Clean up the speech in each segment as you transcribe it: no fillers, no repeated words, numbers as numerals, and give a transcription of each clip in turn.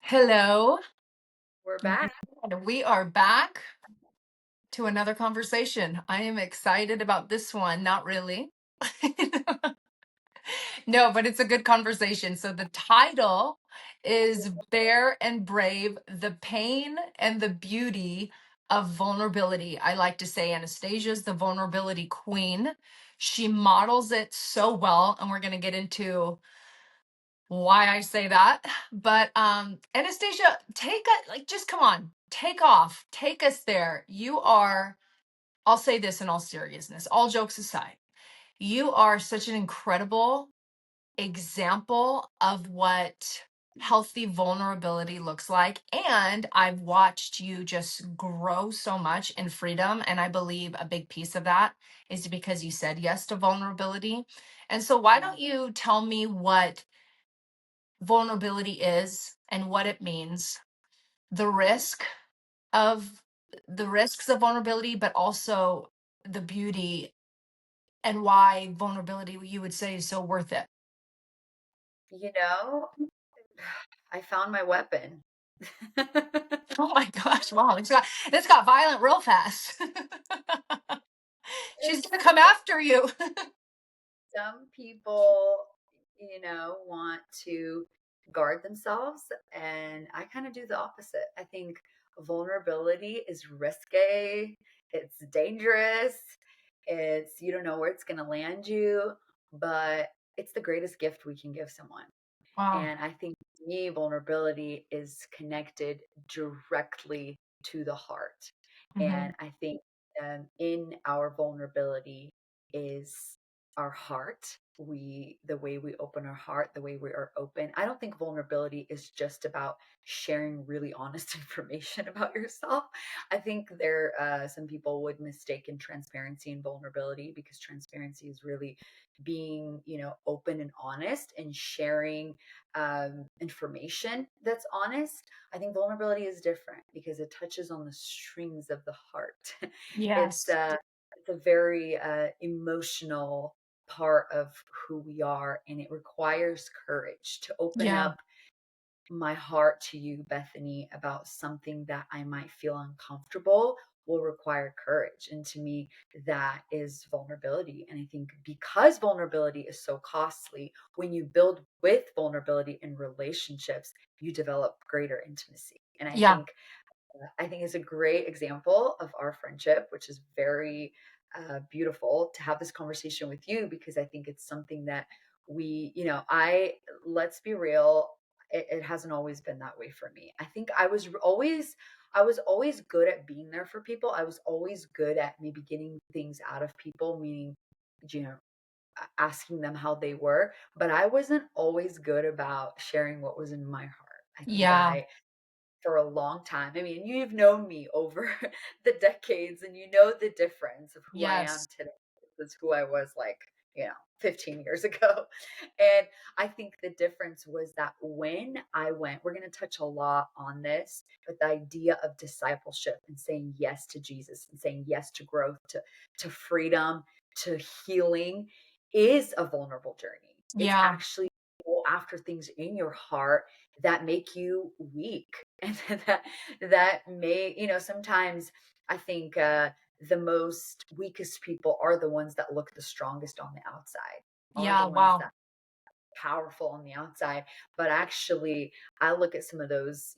Hello. We're My back. God, we are back to another conversation. I am excited about this one. Not really. No, but it's a good conversation. So the title is Bare and Brave, the Pain and the Beauty of Vulnerability. I like to say Anastasia's the vulnerability queen. She models it so well, and we're going to get into why I say that. But Anastasia, take a like just come on, take off, take us there. You are, I'll say this in all seriousness, all jokes aside, you are such an incredible example of what healthy vulnerability looks like. And I've watched you just grow so much in freedom. And I believe a big piece of that is because you said yes to vulnerability. And so why Mm. don't you tell me what vulnerability is and what it means, the risk of the risks of vulnerability, but also the beauty and why vulnerability you would say is so worth it. You know, I found my weapon. Oh my gosh, wow, this got violent real fast. She's It's gonna come after you. some people, want to guard themselves, and I kind of do the opposite. I think vulnerability is risque, it's dangerous, it's you don't know where it's going to land you, but it's the greatest gift we can give someone. Wow. And I think to me, vulnerability is connected directly to the heart. Hmm. And I think in our vulnerability is our heart. The way we open our heart, the way we are open. I don't think vulnerability is just about sharing really honest information about yourself. I think some people would mistake in transparency and vulnerability, because transparency is really being, open and honest and sharing information that's honest. I think vulnerability is different because it touches on the strings of the heart. it's Yes. uh it's a very emotional part of who we are, and it requires courage to open Yeah. up my heart to you, Bethany, about something that I might feel uncomfortable will require courage. And to me, that is vulnerability. And I think because vulnerability is so costly, when you build with vulnerability in relationships, you develop greater intimacy. And Yeah. I think it's a great example of our friendship, which is very beautiful to have this conversation with you, because I think it's something that let's be real, it hasn't always been that way for me. I think I was always good at being there for people. I was always good at maybe getting things out of people, meaning, you know, asking them how they were, but I wasn't always good about sharing what was in my heart. I think Yeah. for a long time. I mean, you've known me over the decades, and you know the difference of who I am Yes. today versus who I was, like, 15 years ago. And I think the difference was that when I went, we're going to touch a lot on this, but the idea of discipleship and saying yes to Jesus and saying yes to growth, to freedom, to healing is a vulnerable journey. It's Yeah. actually go after things in your heart that make you weak, and that may, sometimes I think the most weakest people are the ones that look the strongest on the outside, are the Yeah. ones Wow. that powerful on the outside. But actually, I look at some of those,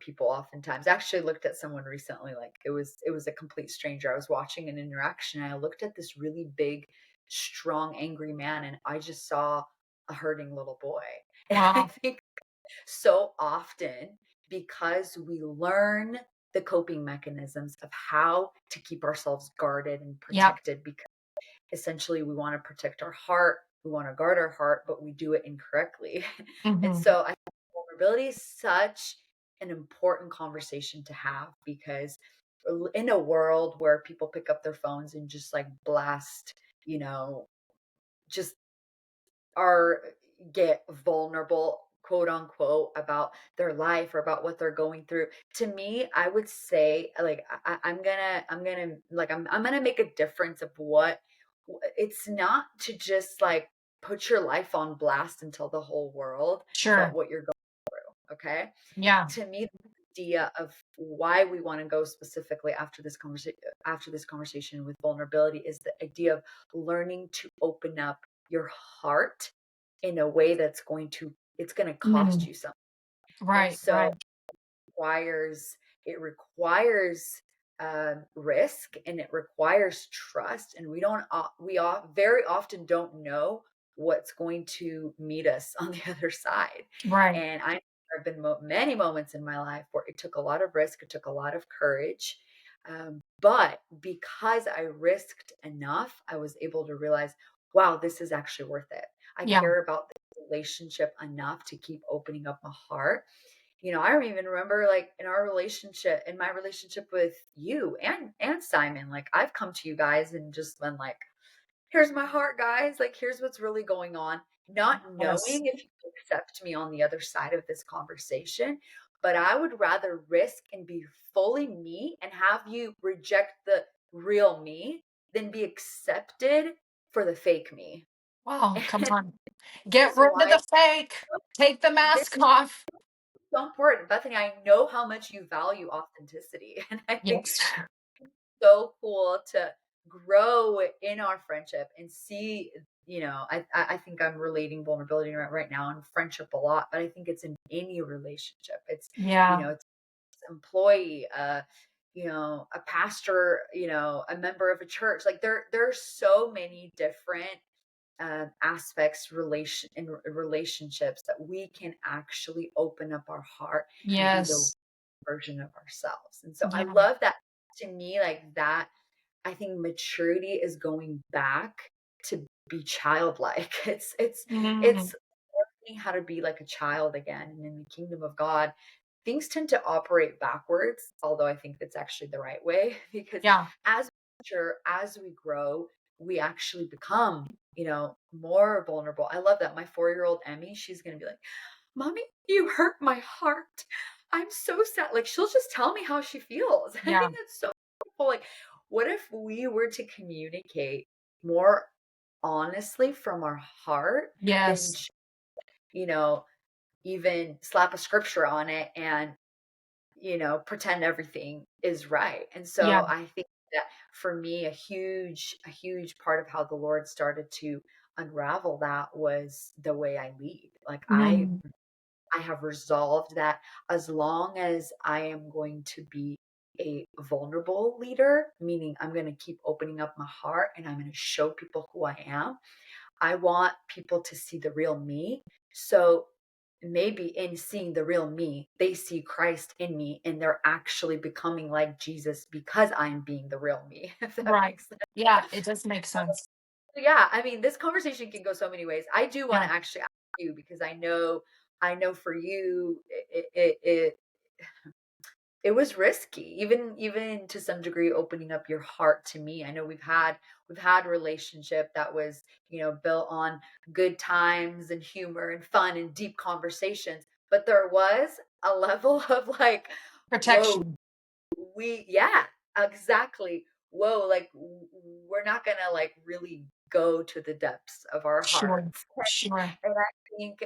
people oftentimes. I actually looked at someone recently, like it was a complete stranger. I was watching an interaction, and I looked at this really big, strong, angry man, and I just saw a hurting little boy. And I Wow. think so often, because we learn the coping mechanisms of how to keep ourselves guarded and Yep. protected, because essentially we want to protect our heart, we want to guard our heart, but we do it incorrectly. And Hmm. so I think vulnerability is such an important conversation to have, because in a world where people pick up their phones and just like blast, just are get vulnerable, quote unquote, about their life or about what they're going through, to me, I would say, like, I'm gonna make a difference of what it's not to just like put your life on blast and tell the whole world about Sure. what you're going. Okay. Yeah. To me, the idea of why we want to go specifically after this conversation with vulnerability is the idea of learning to open up your heart in a way that's going to cost Mm, you something. And right, so right. it requires risk, and it requires trust, and we all very often don't know what's going to meet us on the other side. Right. And I there have been many moments in my life where it took a lot of risk, it took a lot of courage, but because I risked enough, I was able to realize, wow, this is actually worth it. I Yeah. care about the relationship enough to keep opening up my heart. I even remember, like, in my relationship with you and Simon, like, I've come to you guys and just been like, here's my heart, guys. Like, here's what's really going on. Not Yes. knowing if you accept me on the other side of this conversation, but I would rather risk and be fully me and have you reject the real me than be accepted for the fake me. Wow, come And on. this Get is rid of why the fake. Take the this mask off. so important. Bethany, I know how much you value authenticity. And I think Yes. so cool to grow in our friendship and see, I think I'm relating vulnerability right now in friendship a lot, but I think it's in any relationship. Yeah. It's employee, a pastor, a member of a church. Like, there's so many different aspects relationships that we can actually open up our heart and be the Yes. version of ourselves. And so I Yeah. love that. To me, like that, I think maturity is going back to be childlike. Mm, It's learning how to be like a child again. And in the kingdom of God, things tend to operate backwards, although I think that's actually the right way, because yeah. as we mature, as we grow, we actually become, more vulnerable. I love that. My 4-year-old Emmy, she's gonna be like, Mommy, you hurt my heart. I'm so sad. Like, she'll just tell me how she feels. I Yeah. think that's so beautiful. Like, what if we were to communicate more honestly from our heart than, Yes. you know, even slap a scripture on it and, pretend everything is right. And Yeah. so I think that for me, a huge part of how the Lord started to unravel that was the way I lead. Like, Mm, I have resolved that as long as I am going to be a vulnerable leader, meaning I'm going to keep opening up my heart and I'm going to show people who I am, I want people to see the real me. So maybe in seeing the real me, they see Christ in me and they're actually becoming like Jesus because I'm being the real me, if that right. makes sense. Yeah, it does make sense. Yeah, I mean, this conversation can go so many ways. I do want Yeah. to actually ask you, because I know for you, it was risky, even to some degree, opening up your heart to me. I know we've had a relationship that was, built on good times and humor and fun and deep conversations, but there was a level of like, whoa, Protection. yeah, exactly. Whoa, like, we're not gonna like really go to the depths of our Sure. hearts. Sure. And I think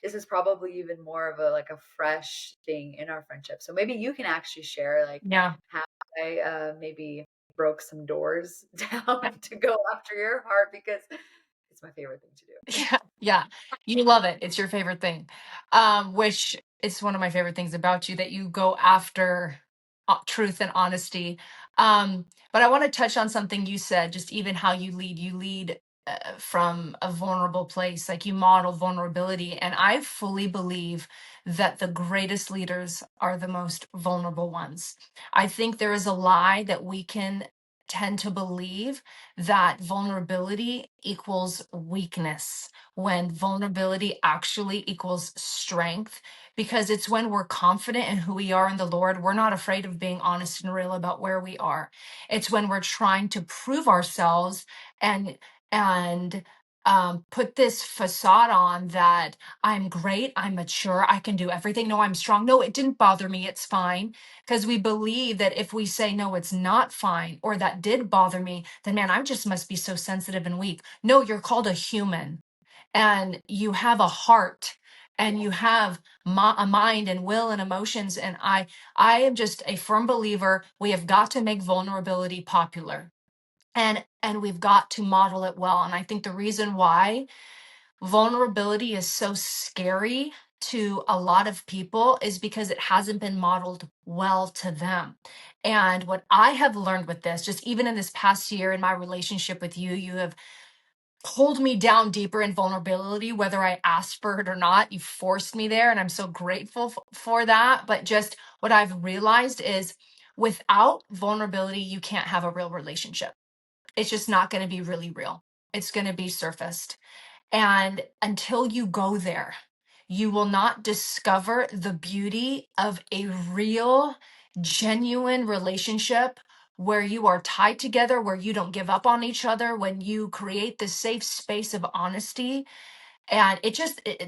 this is probably even more of a fresh thing in our friendship. So maybe you can actually share, like, Yeah. how I maybe broke some doors down to go after your heart, because it's my favorite thing to do. Yeah, yeah. You love it. It's your favorite thing. Which is one of my favorite things about you, that you go after truth and honesty. But I want to touch on something you said, just even how you lead. You lead from a vulnerable place, like you model vulnerability. And I fully believe that the greatest leaders are the most vulnerable ones. I think there is a lie that we can tend to believe, that vulnerability equals weakness, when vulnerability actually equals strength. Because it's when we're confident in who we are in the Lord, we're not afraid of being honest and real about where we are. It's when we're trying to prove ourselves and and put this facade on that I'm great, I'm mature, I can do everything. No, I'm strong. No, it didn't bother me. It's fine. Because we believe that if we say, no, it's not fine, or that did bother me, then man, I just must be so sensitive and weak. No, you're called a human and you have a heart. and you have a mind and will and emotions. And I am just a firm believer, we have got to make vulnerability popular, and we've got to model it well. And I think the reason why vulnerability is so scary to a lot of people is because it hasn't been modeled well to them. And what I have learned with this, just even in this past year in my relationship with you, you have pulled me down deeper in vulnerability, whether I asked for it or not. You forced me there, and I'm so grateful for that. But just what I've realized is without vulnerability, you can't have a real relationship. It's just not going to be really real. It's going to be surfaced. And until you go there, you will not discover the beauty of a real, genuine relationship where you are tied together, where you don't give up on each other, when you create this safe space of honesty. And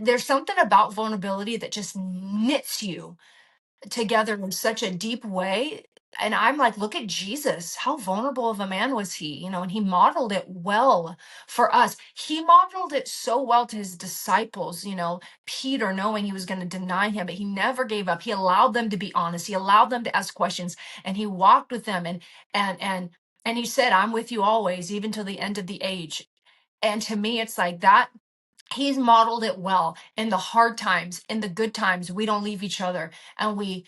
there's something about vulnerability that just knits you together in such a deep way. And I'm like, look at Jesus. How vulnerable of a man was he? And he modeled it well for us. He modeled it so well to his disciples, Peter, knowing he was going to deny him, but he never gave up. He allowed them to be honest. He allowed them to ask questions, and he walked with them, and he said, I'm with you always, even till the end of the age. And to me, it's like that. He's modeled it well in the hard times, in the good times. We don't leave each other, and we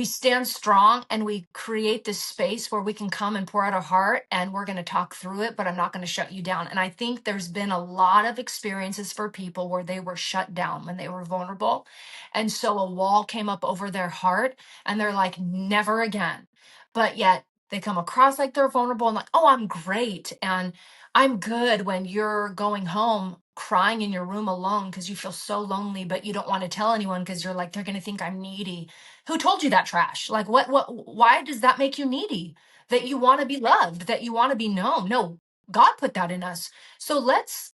stand strong, and we create this space where we can come and pour out our heart, and we're going to talk through it, but I'm not going to shut you down. And I think there's been a lot of experiences for people where they were shut down when they were vulnerable. And so a wall came up over their heart, and they're like, never again. But yet they come across like they're vulnerable and like, oh, I'm great. And I'm good when you're going home crying in your room alone because you feel so lonely, but you don't want to tell anyone because you're like, they're going to think I'm needy. Who told you that trash? Like, why does that make you needy? That you want to be loved, that you want to be known? No, God put that in us. So let's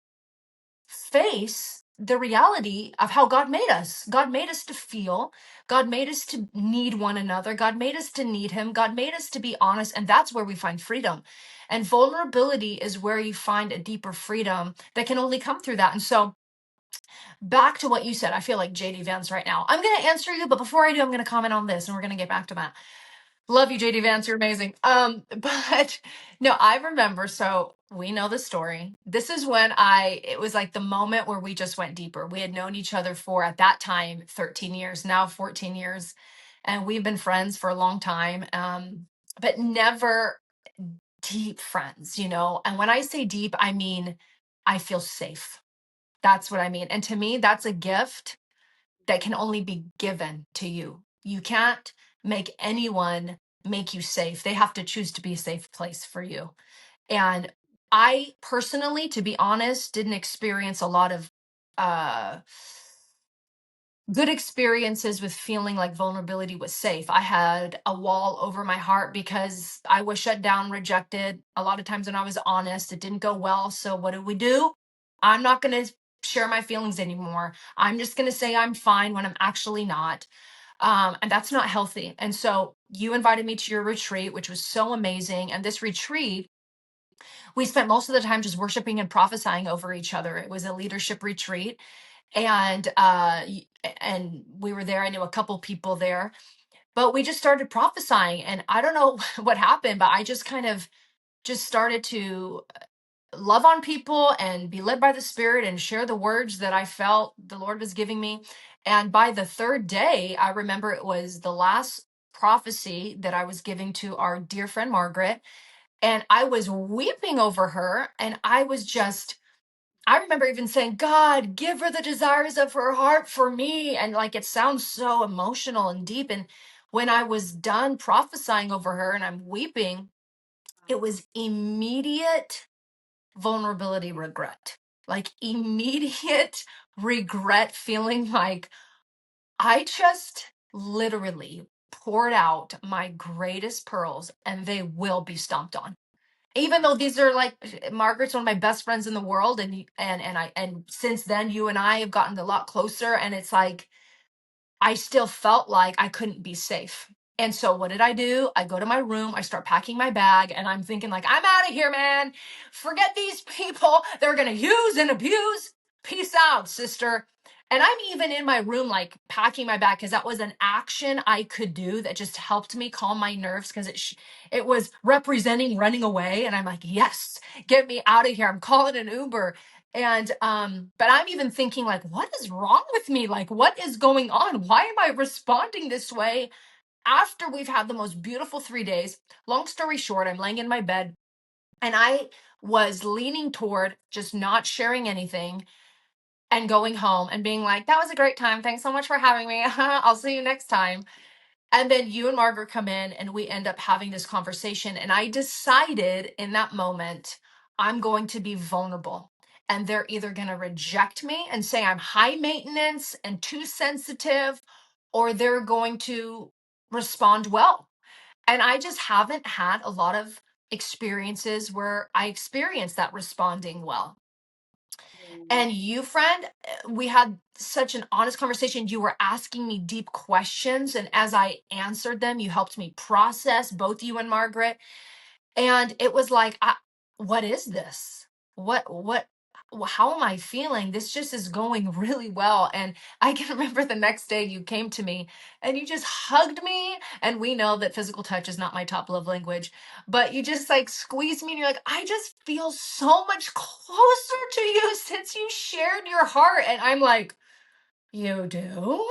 face the reality of how God made us. God made us to feel. God made us to need one another. God made us to need Him. God made us to be honest. And that's where we find freedom. And vulnerability is where you find a deeper freedom that can only come through that. And so, back to what you said, I feel like JD Vance right now. I'm going to answer you, but before I do, I'm going to comment on this, and we're going to get back to that. Love you, JD Vance. You're amazing. But no, I remember. So we know the story. This is when it was like the moment where we just went deeper. We had known each other for, at that time, 13 years, now 14 years. And we've been friends for a long time, but never deep friends, And when I say deep, I mean, I feel safe. That's what I mean. And to me, that's a gift that can only be given to you. You can't make anyone make you safe. They have to choose to be a safe place for you. And I personally, to be honest, didn't experience a lot of uh, good experiences with feeling like vulnerability was safe. I had a wall over my heart because I was shut down, rejected. A lot of times when I was honest, it didn't go well. So what did we do? I'm not going to share my feelings anymore. I'm just going to say I'm fine when I'm actually not. And that's not healthy. And so you invited me to your retreat, which was so amazing. And this retreat, we spent most of the time just worshiping and prophesying over each other. It was a leadership retreat, and we were there. I knew a couple people there, but we just started prophesying, and I don't know what happened, but I just kind of just started to love on people and be led by the Spirit and share the words that I felt the Lord was giving me. And by the third day, I remember it was the last prophecy that I was giving to our dear friend Margaret, and I was weeping over her, and I remember even saying, God, give her the desires of her heart for me. And like, it sounds so emotional and deep. And when I was done prophesying over her and I'm weeping, it was immediate vulnerability regret, like immediate regret, feeling like I just literally poured out my greatest pearls and they will be stomped on, even though these are like, Margaret's one of my best friends in the world, and since then you and I have gotten a lot closer, and it's like I still felt like I couldn't be safe. And so what did I do? I go to my room, I start packing my bag, and I'm thinking like, I'm out of here, man. Forget these people. They're going to use and abuse. peace out, sister. And I'm even in my room, like packing my bag, because that was an action I could do that just helped me calm my nerves, because it was representing running away. And I'm like, yes, get me out of here. I'm calling an Uber. And but I'm even thinking, like, what is wrong with me? Like, what is going on? Why am I responding this way after we've had the most beautiful 3 days? Long story short, I'm laying in my bed and I was leaning toward just not sharing anything and going home and being like, that was a great time. Thanks so much for having me. I'll see you next time. And then you and Margaret come in and we end up having this conversation. And I decided in that moment, I'm going to be vulnerable. And they're either going to reject me and say I'm high maintenance and too sensitive, or they're going to respond well. And I just haven't had a lot of experiences where I experienced that responding well. Mm, And you, friend, we had such an honest conversation. You were asking me deep questions. And as I answered them, you helped me process, both you and Margaret. And it was like, what is this? What, how am I feeling? This just is going really well. And I can remember the next day you came to me and you just hugged me. And we know that physical touch is not my top love language, but you just like squeezed me and you're like, I just feel so much closer to you since you shared your heart. And I'm like, you do?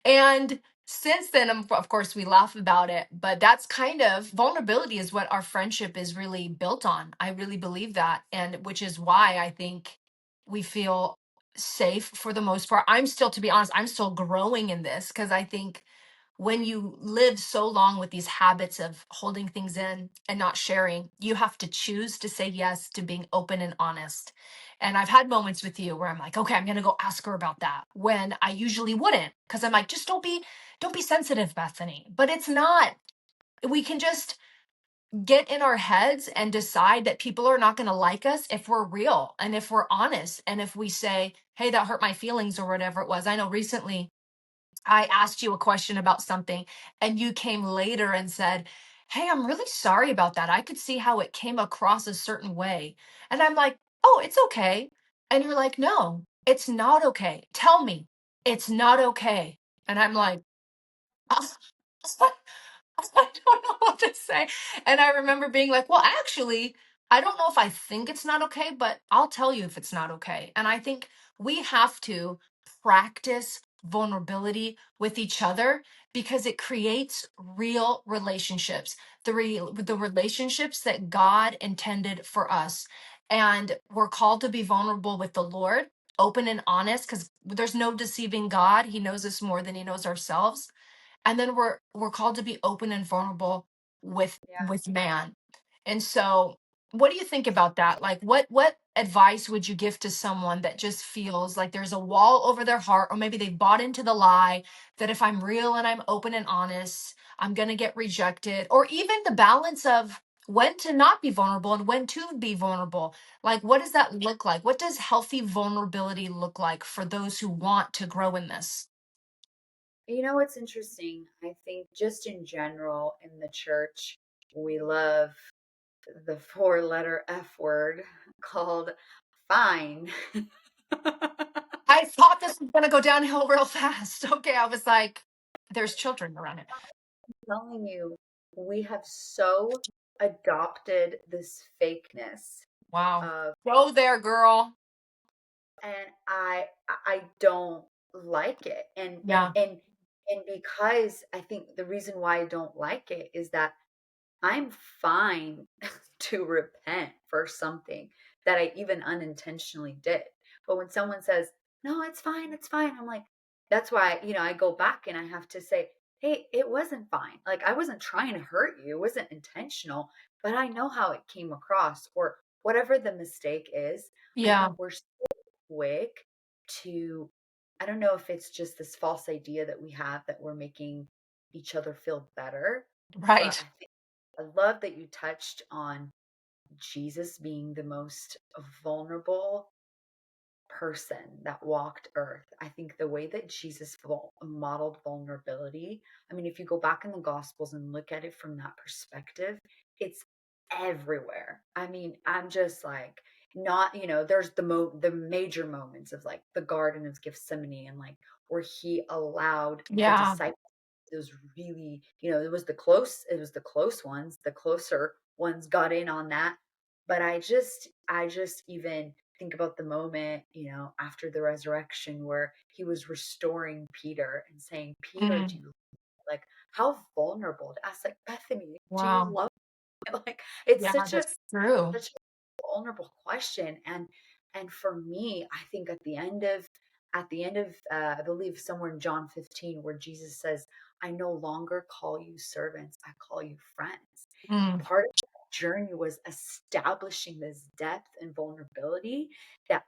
And since then, of course, we laugh about it, but that's kind of vulnerability is what our friendship is really built on. I really believe that. And which is why I think we feel safe for the most part. I'm still, to be honest, I'm still growing in this because I think when you live so long with these habits of holding things in and not sharing, you have to choose to say yes to being open and honest. And I've had moments with you where I'm like, okay, I'm going to go ask her about that when I usually wouldn't, because I'm like, just don't be sensitive, Bethany. But it's not. We can just get in our heads and decide that people are not going to like us if we're real and if we're honest and if we say, hey, that hurt my feelings or whatever it was. I know recently I asked you a question about something and you came later and said, hey, I'm really sorry about that. I could see how it came across a certain way. And I'm like, oh, it's okay. And you're like, no, it's not okay. Tell me it's not okay. And I'm like, I don't know what to say. And I remember being like, well, actually, I don't know if I think it's not okay, but I'll tell you if it's not okay. And I think we have to practice vulnerability with each other because it creates real relationships, the relationships that God intended for us. And we're called to be vulnerable with the Lord, open and honest, because there's no deceiving God. He knows us more than he knows ourselves. And then we're called to be open and vulnerable yeah. with man. And so what do you think about that? Like what advice would you give to someone that just feels like there's a wall over their heart, or maybe they've bought into the lie that if I'm real and I'm open and honest, I'm going to get rejected, or even the balance of when to not be vulnerable and when to be vulnerable. Like what does that look like? What does healthy vulnerability look like for those who want to grow in this? You know what's interesting? I think just in general in the church, we love the four-letter F word called fine. I thought this was gonna go downhill real fast. Okay, I was like, there's children around it. Telling you, we have so adopted this fakeness Wow. of, Go there, girl. and I don't like it. Yeah. And because I think the reason why I don't like it is that I'm fine to repent for something that I even unintentionally did. But when someone says, no, it's fine, I'm like, that's why, I go back and I have to say, hey, it wasn't fine. Like, I wasn't trying to hurt you, it wasn't intentional, but I know how it came across, or whatever the mistake is. I Yeah. think we're so quick to, I don't know if it's just this false idea that we have that we're making each other feel better, but Right. I think I love that you touched on Jesus being the most vulnerable person that walked earth. I think the way that Jesus modeled vulnerability, I mean, if you go back in the Gospels and look at it from that perspective, it's everywhere. I mean, I'm just like, not, there's the major moments of like the Garden of Gethsemane, and like where he allowed the Yeah. disciples, those really, it was the close ones, the closer ones got in on that. But I just even think about the moment, after the resurrection, where he was restoring Peter and saying, Peter, do Mm. you, like, how vulnerable to ask, like, Bethany, do you Wow. love me? Like, it's Yeah, such a that's true. such a vulnerable question. And for me, I think at the end of I believe somewhere in John 15, where Jesus says, I no longer call you servants, I call you friends. And Mm. part of that journey was establishing this depth and vulnerability that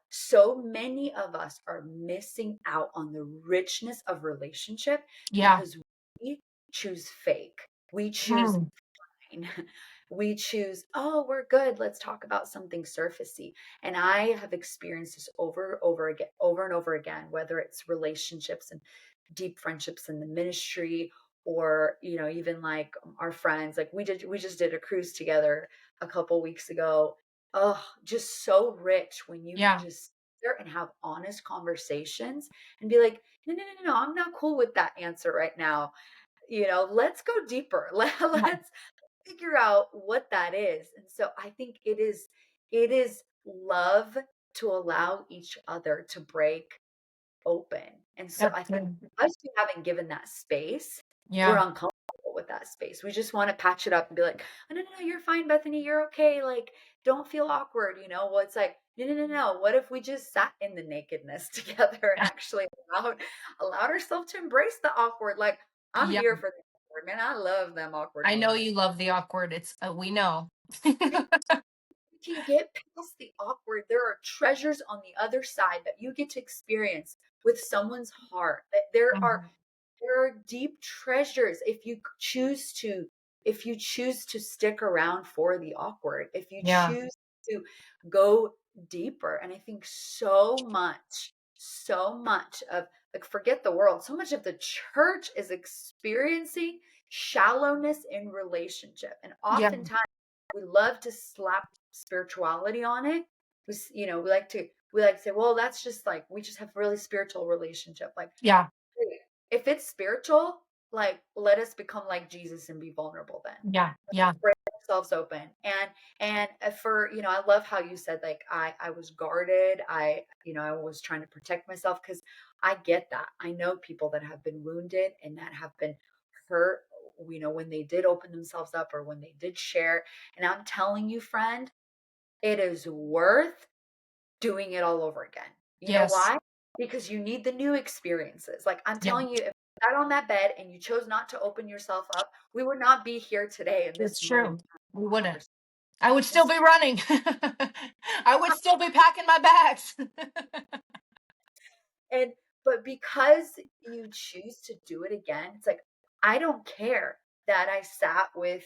so many of us are missing out on the richness of relationship Yeah. because we choose fake. We choose Mm. we choose, oh, we're good, let's talk about something surfacey. And I have experienced this over and over again, whether it's relationships and deep friendships in the ministry, or even like our friends, like we just did a cruise together a couple weeks ago. Oh, just so rich when you can Yeah. just sit there and have honest conversations and be like, no, no, no, no, I'm not cool with that answer right now. Let's go deeper. Yeah. Let's figure out what that is. And so I think it is love to allow each other to break open. And so That's I think good. us we haven't given that space, we're Yeah. uncomfortable with that space. We just want to patch it up and be like, oh, no, no, no, you're fine, Bethany, you're okay. Like, don't feel awkward. Well, it's like, no, no, no, no. What if we just sat in the nakedness together and actually allowed ourselves to embrace the awkward? Like, I'm Yeah. here for the awkward, man. I love them awkward I know moments. you love the awkward. It's we know. Can get past the awkward, there are treasures on the other side that you get to experience with someone's heart. That Mhm. there are deep treasures if you choose to stick around for the awkward, if you Yeah. choose to go deeper. And I think so much of, like, forget the world, so much of the church is experiencing shallowness in relationship. And Yeah. oftentimes we love to slap spirituality on it. We like to say, well, that's just like, we just have really spiritual relationship. Like, Yeah. hey, if it's spiritual, like, let us become like Jesus and be vulnerable then. Yeah. Yeah. Break ourselves open. I love how you said, like, I was guarded. I was trying to protect myself, because I get that. I know people that have been wounded and that have been hurt, when they did open themselves up or when they did share. And I'm telling you, friend, it is worth doing it all over again. You know Yes. why? Because you need the new experiences. Like, I'm Yeah. telling you, if you sat on that bed and you chose not to open yourself up, we would not be here today in It's this moment true. of We wouldn't. conversation. I would And still be running. I would still be packing my bags. And but because you choose to do it again, it's like, I don't care that I sat with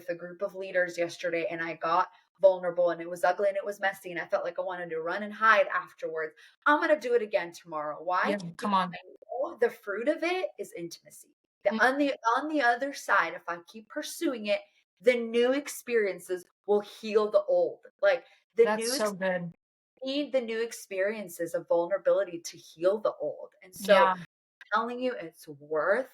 a group of leaders yesterday, and I got vulnerable and it was ugly and it was messy and I felt like I wanted to run and hide afterwards. I'm going to do it again tomorrow. Why? Yeah. Come Because on. I know the fruit of it is intimacy. The, Mm. on the other side, if I keep pursuing it, the new experiences will heal the old. Like, the That's new so good. need the new experiences of vulnerability to heal the old. And so, Yeah. telling you, it's worth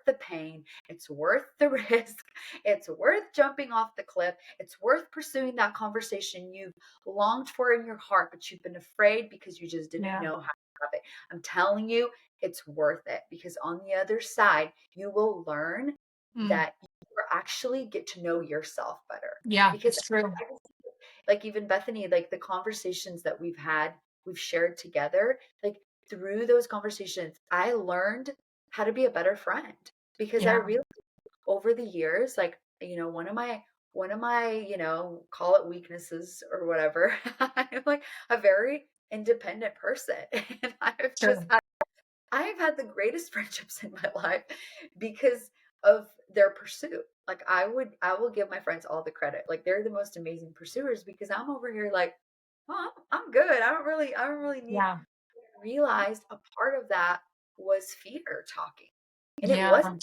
the pain, it's worth the risk, it's worth jumping off the cliff, it's worth pursuing that conversation you've longed for in your heart, but you've been afraid because you just didn't Yeah. know how to have it. I'm telling you, it's worth it, because on the other side, you will learn Mm. that you actually get to know yourself better. Yeah. Because It's true. I just, like, even Bethany, like the conversations that we've shared together, like, through those conversations, I learned how to be a better friend, because I Yeah. realized over the years, like, one of my, call it weaknesses or whatever, I'm like a very independent person. And True. I have had the greatest friendships in my life because of their pursuit. Like, I will give my friends all the credit. Like, they're the most amazing pursuers, because I'm over here like, oh, I'm good. I don't really need. Yeah. Realized a part of that was fear talking. And it Yeah. wasn't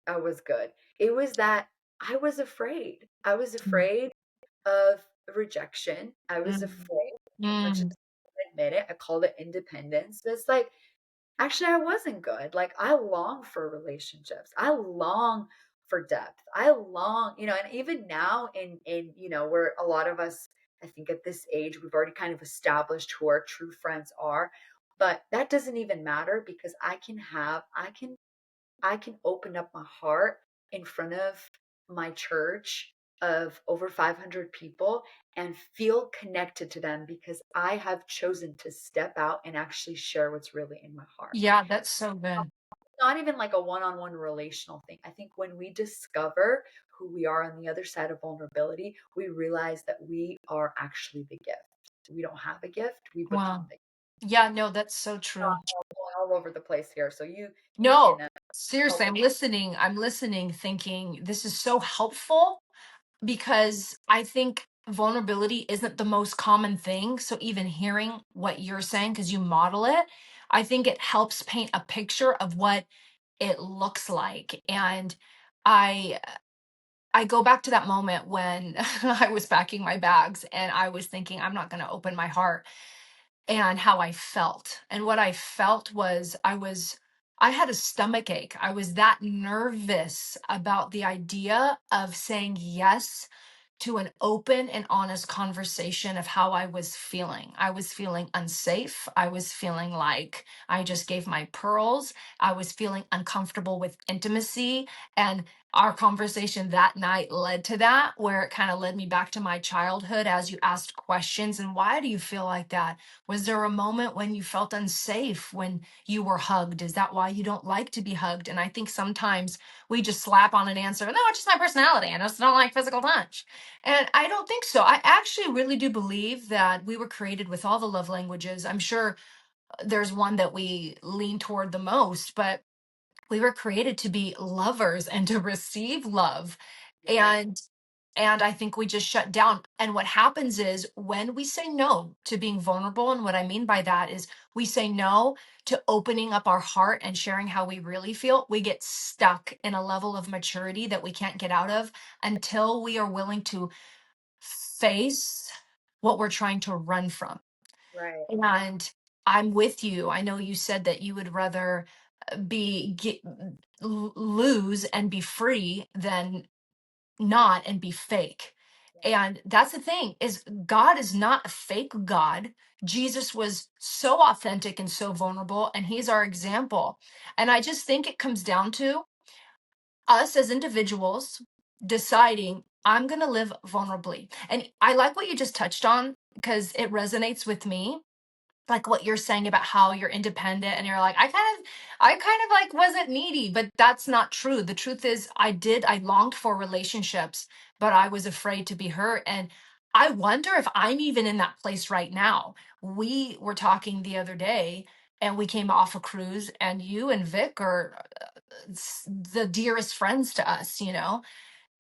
I was good. It was that I was afraid. I was Mm. afraid of rejection. I was Mm, afraid as much as mm. I admit it. I called it independence. It's like, actually, I wasn't good. Like, I long for relationships. I long for depth. I long, and even now where a lot of us, I think at this age, we've already kind of established who our true friends are. But that doesn't even matter because I can open up my heart in front of my church of over 500 people and feel connected to them because I have chosen to step out and actually share what's really in my heart. Yeah, that's so good. Not even like a one-on-one relational thing. I think when we discover who we are on the other side of vulnerability, we realize that we are actually the gift. We don't have a gift, we become Wow. the gift. Yeah, no, that's so true. All over the place here. So you No, can seriously, help. I'm listening. I'm listening, thinking this is so helpful because I think vulnerability isn't the most common thing. So even hearing what you're saying, because you model it, I think it helps paint a picture of what it looks like. And I I go back to that moment when I was packing my bags and I was thinking, I'm not going to open my heart and how I felt. And what I felt was I had a stomach ache. I was that nervous about the idea of saying yes to an open and honest conversation of how I was feeling. I was feeling unsafe. I was feeling like I just gave my pearls. I was feeling uncomfortable with intimacy. And our conversation that night led to that, where it kind of led me back to my childhood as you asked questions. And why do you feel like that? Was there a moment when you felt unsafe when you were hugged? Is that why you don't like to be hugged? And I think sometimes we just slap on an answer, no, it's just my personality. I just don't like physical touch. And I don't think so. I actually really do believe that we were created with all the love languages. I'm sure there's one that we lean toward the most, but we were created to be lovers and to receive love. Yes. And I think we just shut down. And what happens is when we say no to being vulnerable, and what I mean by that is we say no to opening up our heart and sharing how we really feel, we get stuck in a level of maturity that we can't get out of until we are willing to face what we're trying to run from. Right. And I'm with you. I know you said that you would rather lose and be free than not and be fake. And that's the thing is God is not a fake God. Jesus was so authentic and so vulnerable and he's our example. And I just think it comes down to us as individuals deciding I'm going to live vulnerably. And I like what you just touched on because it resonates with me, like what you're saying about how you're independent and you're like I kind of like wasn't needy, but that's not true. The truth is I longed for relationships, but I was afraid to be hurt. And I wonder if I'm even in that place right now. We were talking the other day and we came off a cruise and you and Vic are the dearest friends to us,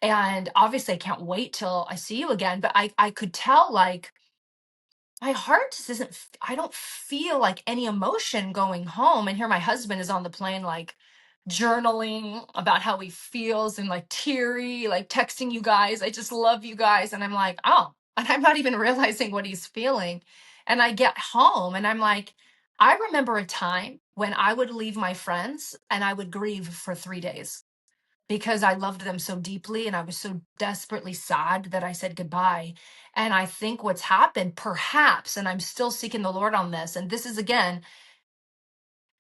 and obviously I can't wait till I see you again, but I could tell like my heart just isn't I don't feel like any emotion going home. And here my husband is on the plane like journaling about how he feels and like teary, like texting you guys, I just love you guys. And I'm like, oh, and I'm not even realizing what he's feeling. And I get home and I'm like, I remember a time when I would leave my friends and I would grieve for 3 days because I loved them so deeply and I was so desperately sad that I said goodbye. And I think what's happened, perhaps, and I'm still seeking the Lord on this, and this is again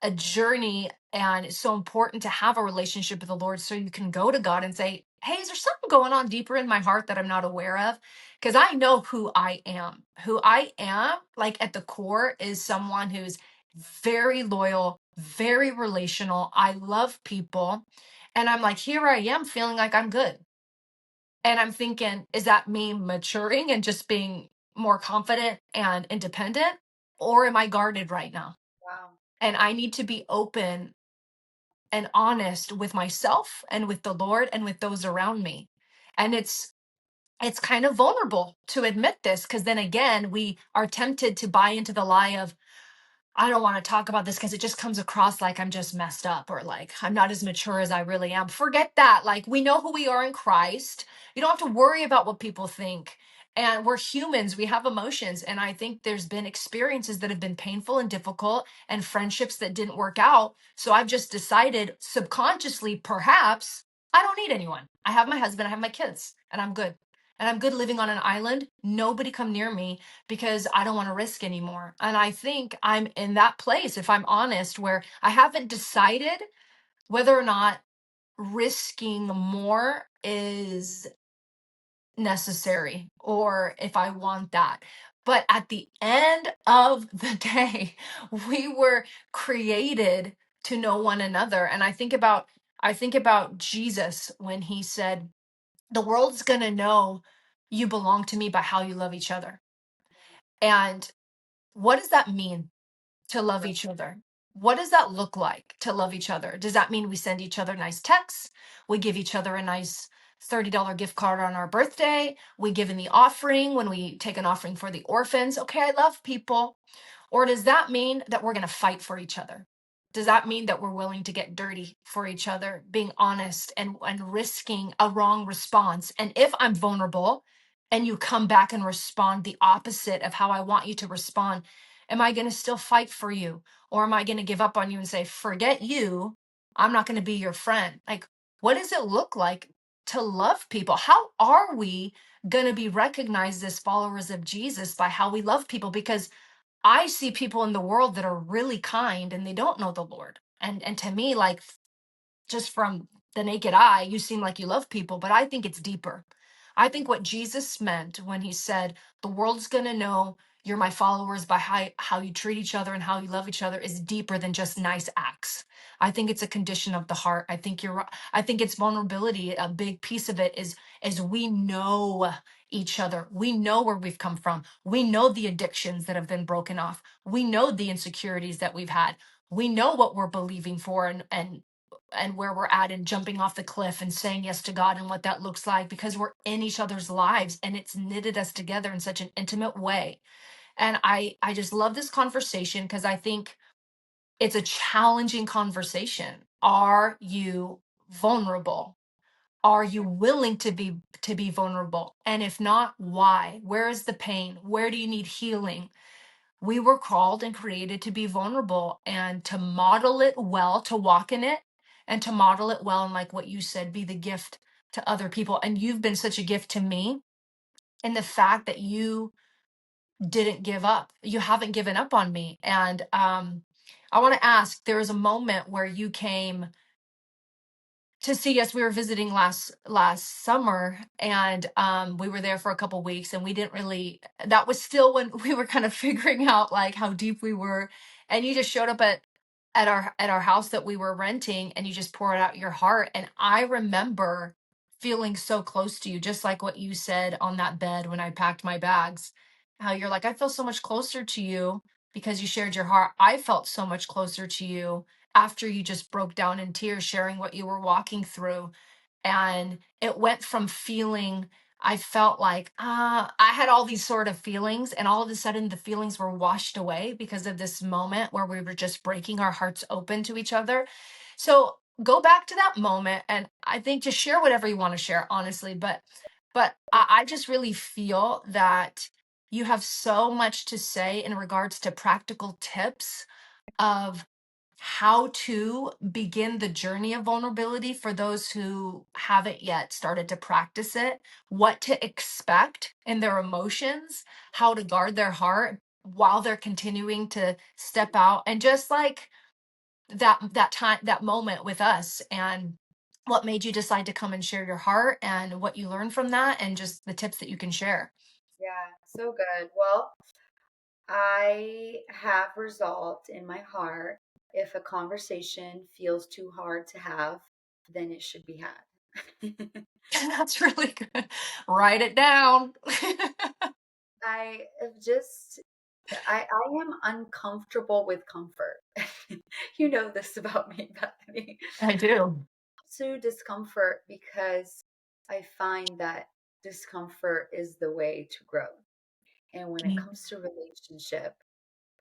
a journey, and it's so important to have a relationship with the Lord so you can go to God and say, hey, is there something going on deeper in my heart that I'm not aware of? Because I know who I am. Who I am, like at the core, is someone who's very loyal, very relational. I love people. And I'm like, here I am feeling like I'm good. And I'm thinking, is that me maturing and just being more confident and independent? Or am I guarded right now? Wow. And I need to be open and honest with myself and with the Lord and with those around me. And it's kind of vulnerable to admit this because then again, we are tempted to buy into the lie of I don't want to talk about this because it just comes across like I'm just messed up or like I'm not as mature as I really am. Forget that. Like we know who we are in Christ. You don't have to worry about what people think. And we're humans, we have emotions. And I think there's been experiences that have been painful and difficult and friendships that didn't work out. So I've just decided subconsciously, perhaps, I don't need anyone. I have my husband, I have my kids, and I'm good. And I'm good living on an island. Nobody come near me because I don't want to risk anymore. And I think I'm in that place, if I'm honest, where I haven't decided whether or not risking more is necessary or if I want that. But at the end of the day, we were created to know one another. And I think about Jesus when he said, "The world's going to know you belong to me by how you love each other." And what does that mean? To love Right. each other. What does that look like to love each other? Does that mean we send each other nice texts? We give each other a nice $30 gift card on our birthday? We give in the offering when we take an offering for the orphans? Okay, I love people. Or does that mean that we're going to fight for each other? Does that mean that we're willing to get dirty for each other, being honest and risking a wrong response? And if I'm vulnerable and you come back and respond the opposite of how I want you to respond, am I going to still fight for you? Or am I going to give up on you and say, forget you? I'm not going to be your friend. Like, what does it look like to love people? How are we going to be recognized as followers of Jesus by how we love people? Because I see people in the world that are really kind and they don't know the Lord. And to me, like, just from the naked eye, you seem like you love people, but I think it's deeper. I think what Jesus meant when he said, the world's going to know you're my followers by how you treat each other and how you love each other is deeper than just nice acts. I think it's a condition of the heart. I think you're right. I think it's vulnerability. A big piece of it is we know each other. We know where we've come from. We know the addictions that have been broken off. We know the insecurities that we've had. We know what we're believing for and where we're at and jumping off the cliff and saying yes to God and what that looks like because we're in each other's lives and it's knitted us together in such an intimate way. And I just love this conversation because I think it's a challenging conversation. Are you vulnerable? Are you willing to be vulnerable? And if not, why? Where is the pain? Where do you need healing? We were called and created to be vulnerable and to model it well, to walk in it and to model it well. And like what you said, be the gift to other people. And you've been such a gift to me. And the fact that you didn't give up, you haven't given up on me. And I want to ask, there was a moment where you came to see us. We were visiting last summer and we were there for a couple weeks and we didn't really, that was still when we were kind of figuring out like how deep we were. And you just showed up at our house that we were renting and you just poured out your heart. And I remember feeling so close to you, just like what you said on that bed when I packed my bags, how you're like, I feel so much closer to you because you shared your heart. I felt so much closer to you after you just broke down in tears sharing what you were walking through. And it went from feeling, I felt like I had all these sort of feelings and all of a sudden the feelings were washed away because of this moment where we were just breaking our hearts open to each other. So go back to that moment and I think just share whatever you want to share, honestly. But I just really feel that you have so much to say in regards to practical tips of how to begin the journey of vulnerability for those who haven't yet started to practice it, what to expect in their emotions, how to guard their heart while they're continuing to step out, and just like that time, that moment with us, and what made you decide to come and share your heart and what you learned from that and just the tips that you can share. Yeah, so good. Well, I have resolved in my heart if a conversation feels too hard to have, then it should be had. That's really good. Write it down. I have just I am uncomfortable with comfort. You know this about me, Bethany. I do. To discomfort because I find that discomfort is the way to grow. And when it Mm. comes to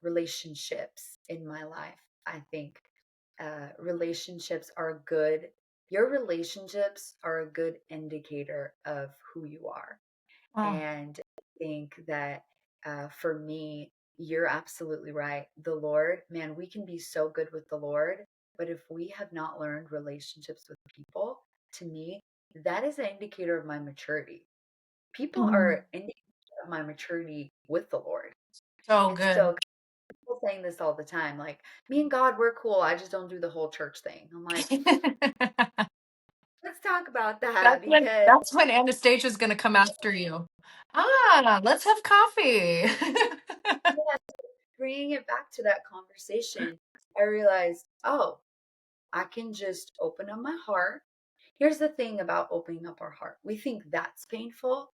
relationships in my life, I think relationships are good. Your relationships are a good indicator of who you are. Oh, And think that for me, you're absolutely right. The Lord, man, we can be so good with the Lord, but if we have not learned relationships with people, to me, that is an indicator of my maturity. People Mm, are indicator of my maturity with the Lord. so And good. so people saying this all the time, like, me and God, we're cool. I just don't do the whole church thing. I'm like, let's talk about that because That's when Anastasia's gonna come after you. Ah, let's have coffee. yeah, bringing it back to that conversation, I realized, oh, I can just open up my heart. Here's the thing about opening up our heart. We think that's painful.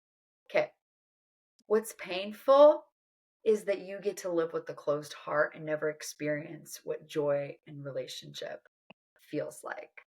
Okay. What's painful is that you get to live with a closed heart and never experience what joy in relationship feels like.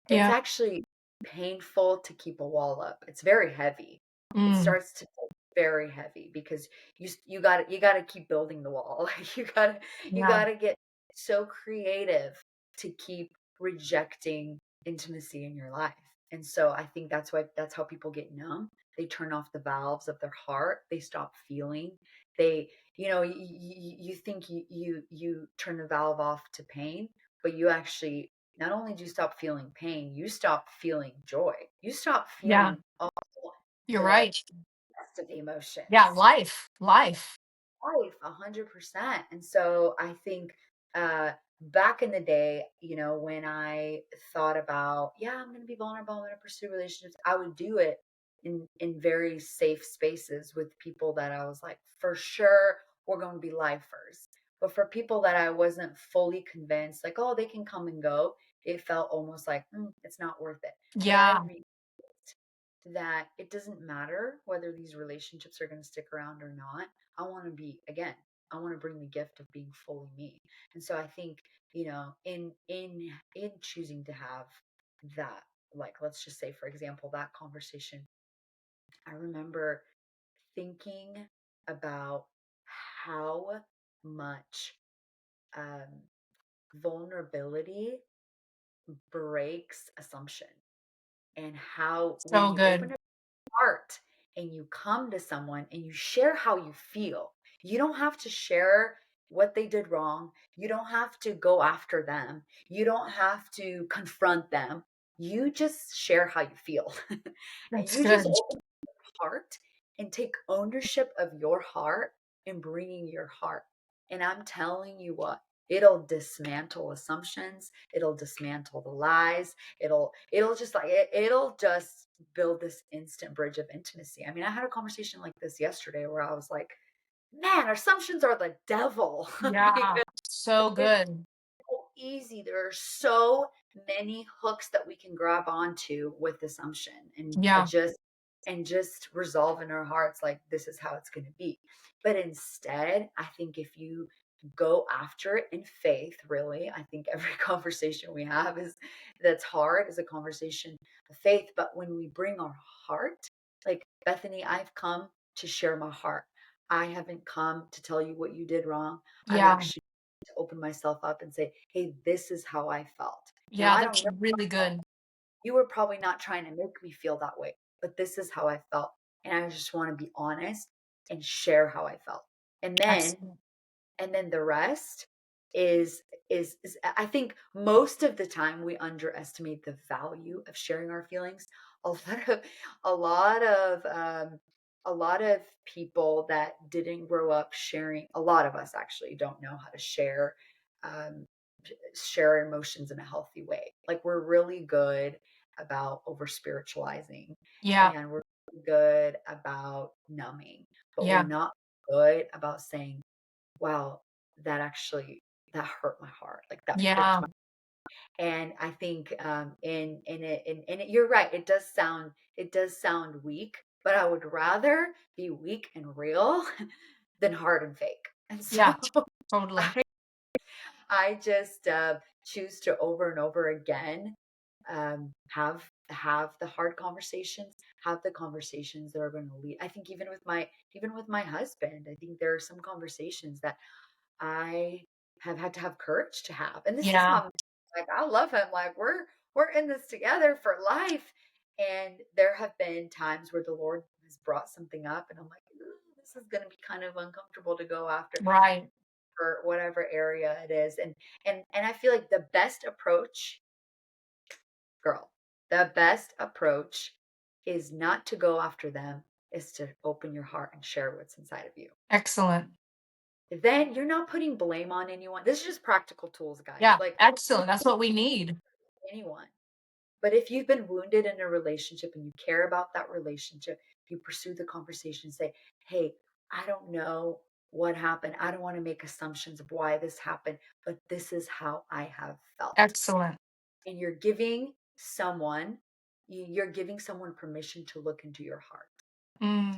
It's Yeah. actually painful to keep a wall up. It's very heavy. It Mm, starts to feel very heavy because you got to keep building the wall. Like you yeah. got to get so creative to keep rejecting intimacy in your life. And so I think that's how people get numb. They turn off the valves of their heart. They stop feeling. They you think you turn the valve off to pain, but you actually not only do you stop feeling pain, you stop feeling joy. You stop Yeah. feeling all You're the right. rest of the Yeah. emotions. Life. Life, 100%. And so I think back in the day, when I thought about, yeah, I'm going to be vulnerable, I'm going to pursue relationships, I would do it in very safe spaces with people that I was like, for sure, we're going to be lifers. But for people that I wasn't fully convinced, like, oh, they can come and go, it felt almost like, it's not worth it. But I Yeah. that it doesn't matter whether these relationships are going to stick around or not. I want to be again, I want to bring the gift of being fully me. And so I think, in choosing to have that, like, let's just say for example that conversation, I remember thinking about how much um, vulnerability breaks assumption, and how when So you open good. up heart and you come to someone and you share how you feel. You don't have to share what they did wrong. You don't have to go after them. You don't have to confront them. You just share how you feel. And That's you just good. open heart and take ownership of your heart and bringing your heart. And I'm telling you what, it'll dismantle assumptions, it'll dismantle the lies, it'll just build this instant bridge of intimacy. I mean, I had a conversation like this yesterday where I was like, man, assumptions are the devil. Yeah. Because So it's good. so easy. There are so many hooks that we can grab onto with assumption and Yeah. just resolve in our hearts like this is how it's going to be. But instead, I think if you go after it in faith, really, I think every conversation we have is that's hard is a conversation of faith. But when we bring our heart, like Bethany, I've come to share my heart. I haven't come to tell you what you did wrong. I've Yeah. actually to open myself up and say, hey, this is how I felt. Now, Yeah. I That's don't know, really good. you were probably not trying to make me feel that way, but this is how I felt. And I just want to be honest and share how I felt. And then Absolutely. and then the rest is I think most of the time we underestimate the value of sharing our feelings. A lot of a lot of a lot of people that didn't grow up sharing, a lot of us actually don't know how to um, share emotions in a healthy way. Like we're really good about over spiritualizing, Yeah. and we're really good about numbing, but we're Yeah. not good about saying, wow, that actually that hurt my heart. Like that pricked Yeah. my. And I think in it, you're right. It does sound weak, but I would rather be weak and real than hard and fake. And so Yeah. Totally. I I just choose to over and over again have the hard conversations, have the conversations that are going to lead. I think even with my husband, I think there are some conversations that I have had to have courage to have. And this is Yeah. my, like, I love him. Like we're in this together for life. And there have been times where the Lord has brought something up and I'm like, "Ooh, this is going to be kind of uncomfortable to go after Right. for whatever area it is. And I feel like the best approach, girl, the best approach is not to go after them, is to open your heart and share what's inside of you. Excellent. Then you're not putting blame on anyone. This is just practical tools, guys. Yeah. Like Excellent. That's what we need. anyone. But if you've been wounded in a relationship and you care about that relationship, you pursue the conversation and say, hey, I don't know what happened. I don't want to make assumptions of why this happened, but this is how I have felt. Excellent. And you're giving someone permission to look into your heart. Mm,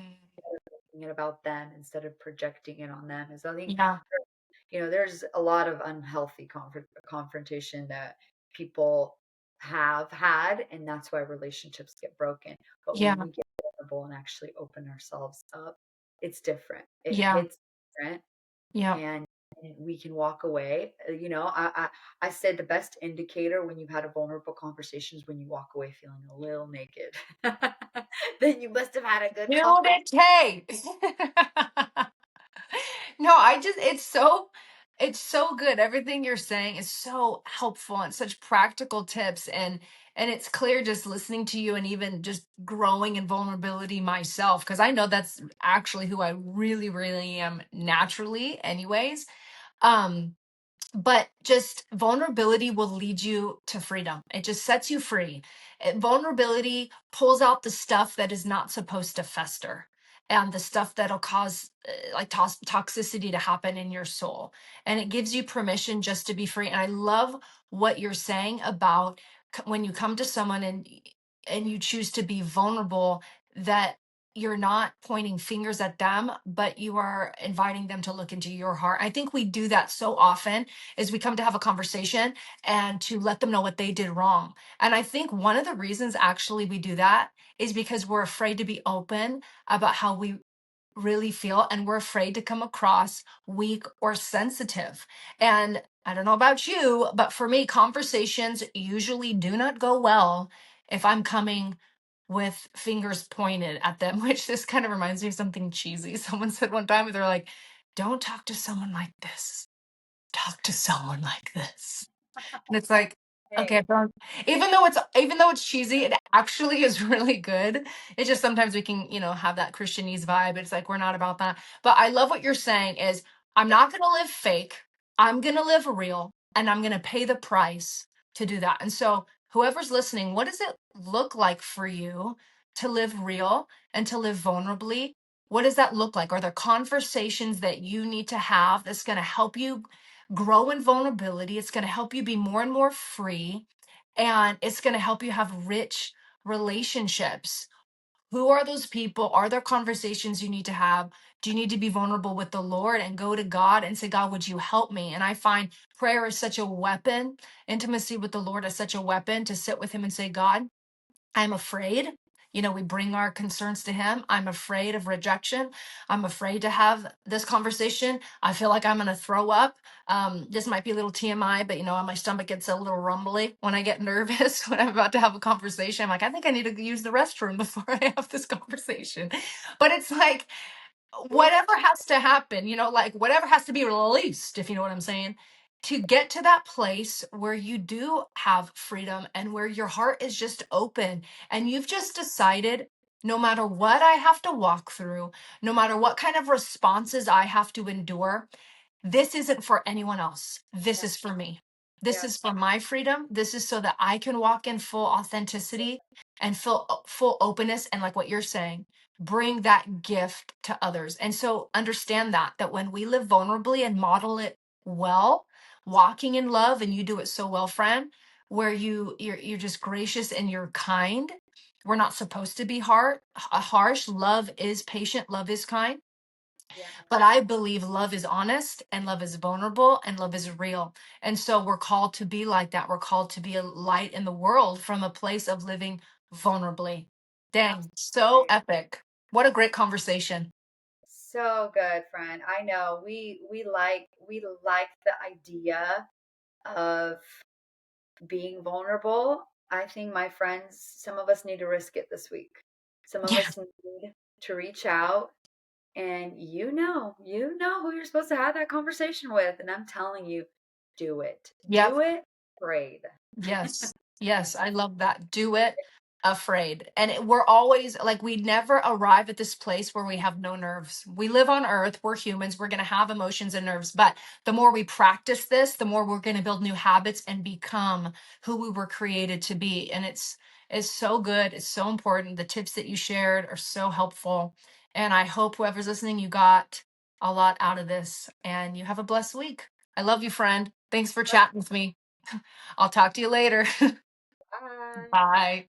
Thinking it about them instead of projecting it on them. And so I think yeah. there's a lot of unhealthy confrontation that people have had, and that's why relationships get broken. But when Yeah. we get vulnerable and actually open ourselves up, it's different. It Yeah. hits different, Yeah. and we can walk away. I said the best indicator when you've had a vulnerable conversation is when you walk away feeling a little naked. Then you must have had a good Build conversation. it takes. No, it's so good. Everything you're saying is so helpful and such practical tips, and it's clear just listening to you and even just growing in vulnerability myself, because I know that's actually who I really, really am naturally anyways. Um but just vulnerability will lead you to freedom. It just sets you free. Vulnerability pulls out the stuff that is not supposed to fester and the stuff that'll cause like toxicity to happen in your soul. And it gives you permission just to be free. And I love what you're saying about when you come to someone and you choose to be vulnerable, that you're not pointing fingers at them, but you are inviting them to look into your heart. I think we do that so often, is we come to have a conversation and to let them know what they did wrong. And I think one of the reasons actually we do that is because we're afraid to be open about how we really feel, and we're afraid to come across weak or sensitive. And I don't know about you, but for me, conversations usually do not go well if I'm coming with fingers pointed at them, which this kind of reminds me of something cheesy. Someone said one time, they're like, don't talk to someone like this, talk to someone like this. And it's like, okay, Hey, even though it's cheesy, it actually is really good. It's just sometimes we can, have that Christianese vibe. It's like we're not about that. But I love what you're saying is I'm not gonna live fake. I'm gonna live real, and I'm gonna pay the price to do that. And so whoever's listening, what does it look like for you to live real and to live vulnerably? What does that look like? Are there conversations that you need to have that's going to help you grow in vulnerability? It's going to help you be more and more free, and it's going to help you have rich relationships. Who are those people? Are there conversations you need to have? Do you need to be vulnerable with the Lord and go to God and say, God, would you help me? And I find prayer is such a weapon. Intimacy with the Lord is such a weapon, to sit with Him and say, God, I'm afraid. We bring our concerns to him. I'm afraid of rejection. I'm afraid to have this conversation. I feel like I'm going to throw up. This might be a little TMI, but my stomach gets a little rumbly when I get nervous when I'm about to have a conversation. I'm like, I think I need to use the restroom before I have this conversation. But it's like, whatever has to happen, like whatever has to be released, if you know what I'm saying, to get to that place where you do have freedom and where your heart is just open and you've just decided, no matter what I have to walk through, no matter what kind of responses I have to endure, this isn't for anyone else. This yeah, is for me. This yeah, is for my freedom. This is so that I can walk in full authenticity and full openness. And like what you're saying, bring that gift to others. And so understand that when we live vulnerably and model it well, walking in love, and you do it so well, friend, where you're just gracious and you're kind. We're not supposed to be harsh. Love is patient. Love is kind. yeah. But I believe love is honest and love is vulnerable and love is real. And so we're called to be like that. We're called to be a light in the world from a place of living vulnerably. Dang, so Absolutely. epic. What a great conversation. So good, friend. I know we like the idea of being vulnerable. I think, my friends, some of us need to risk it this week. Some of Yeah. us need to reach out and you know who you're supposed to have that conversation with. And I'm telling you, do it. Yep. Do it, afraid. Yes. Yes, I love that. Do it afraid. And we're always like, we never arrive at this place where we have no nerves. We live on earth, we're humans, we're going to have emotions and nerves. But the more we practice this, the more we're going to build new habits and become who we were created to be. And it's so good. It's so important. The tips that you shared are so helpful. And I hope whoever's listening, you got a lot out of this and you have a blessed week. I love you, friend. Thanks for chatting with me. I'll talk to you later. Bye. Bye.